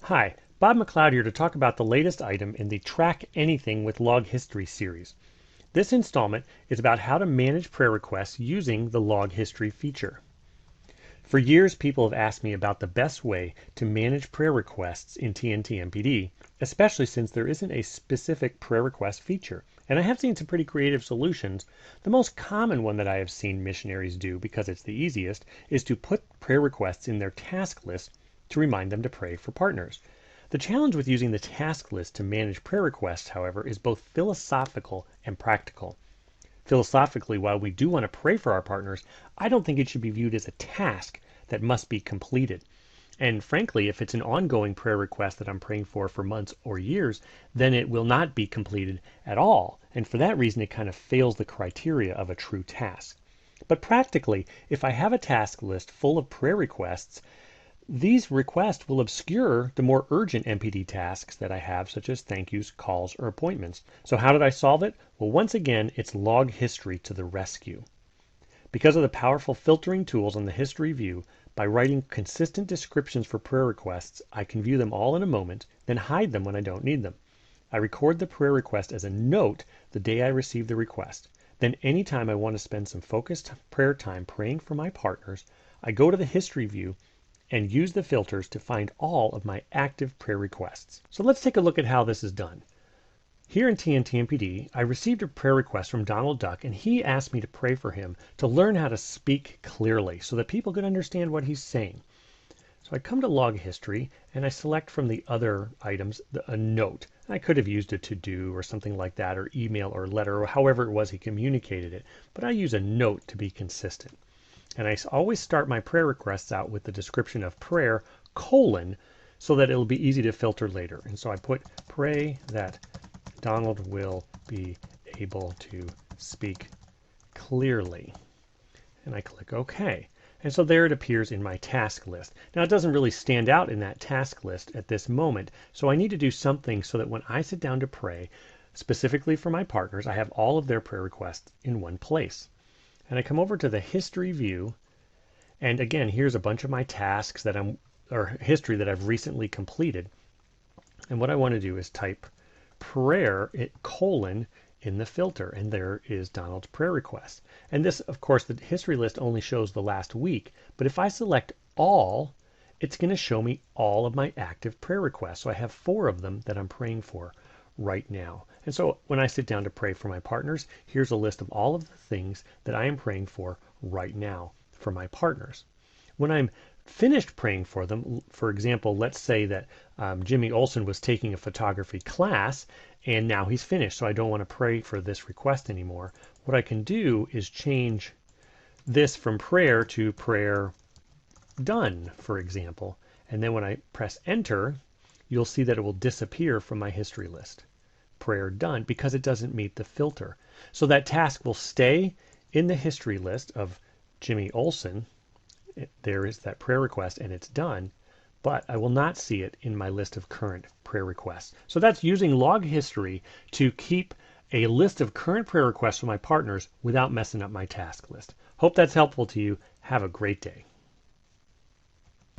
Hi, Bob McLeod here to talk about the latest item in the Track Anything with Log History series. This installment is about how to manage prayer requests using the log history feature. For years, people have asked me about the best way to manage prayer requests in TntMPD, especially since there isn't a specific prayer request feature. And I have seen some pretty creative solutions. The most common one that I have seen missionaries do, because it's the easiest, is to put prayer requests in their task list to remind them to pray for partners. The challenge with using the task list to manage prayer requests, however, is both philosophical and practical. Philosophically, while we do want to pray for our partners, I don't think it should be viewed as a task that must be completed. And frankly, if it's an ongoing prayer request that I'm praying for months or years, then it will not be completed at all. And for that reason, it kind of fails the criteria of a true task. But practically, if I have a task list full of prayer requests, these requests will obscure the more urgent MPD tasks that I have, such as thank yous, calls, or appointments. So how did I solve it? Well, once again, it's log history to the rescue. Because of the powerful filtering tools on the history view, by writing consistent descriptions for prayer requests, I can view them all in a moment, then hide them when I don't need them. I record the prayer request as a note the day I receive the request. Then anytime I want to spend some focused prayer time praying for my partners, I go to the history view and use the filters to find all of my active prayer requests. So let's take a look at how this is done. Here in TntMPD, I received a prayer request from Donald Duck, and he asked me to pray for him to learn how to speak clearly so that people could understand what he's saying. So I come to log history and I select from the other items a note. I could have used a to-do or something like that, or email or letter, or however it was he communicated it, but I use a note to be consistent. And I always start my prayer requests out with the description of prayer, so that it'll be easy to filter later. And so I put pray that Donald will be able to speak clearly. And I click OK. And so there it appears in my task list. Now it doesn't really stand out in that task list at this moment, so I need to do something so that when I sit down to pray, specifically for my partners, I have all of their prayer requests in one place. And I come over to the history view, and again, here's a bunch of my tasks or history that I've recently completed. And what I want to do is type prayer in the filter, and there is Donald's prayer request. And this, of course, the history list only shows the last week, but if I select all, it's going to show me all of my active prayer requests. So I have 4 of them that I'm praying for right now. And so when I sit down to pray for my partners, here's a list of all of the things that I am praying for right now for my partners. When I'm finished praying for them, for example, let's say that Jimmy Olsen was taking a photography class and now he's finished, so I don't want to pray for this request anymore. What I can do is change this from prayer to prayer done, for example. And then when I press enter, you'll see that it will disappear from my history list. Prayer done, because it doesn't meet the filter. So that task will stay in the history list of Jimmy Olsen. There is that prayer request and it's done, but I will not see it in my list of current prayer requests. So that's using log history to keep a list of current prayer requests for my partners without messing up my task list. Hope that's helpful to you. Have a great day.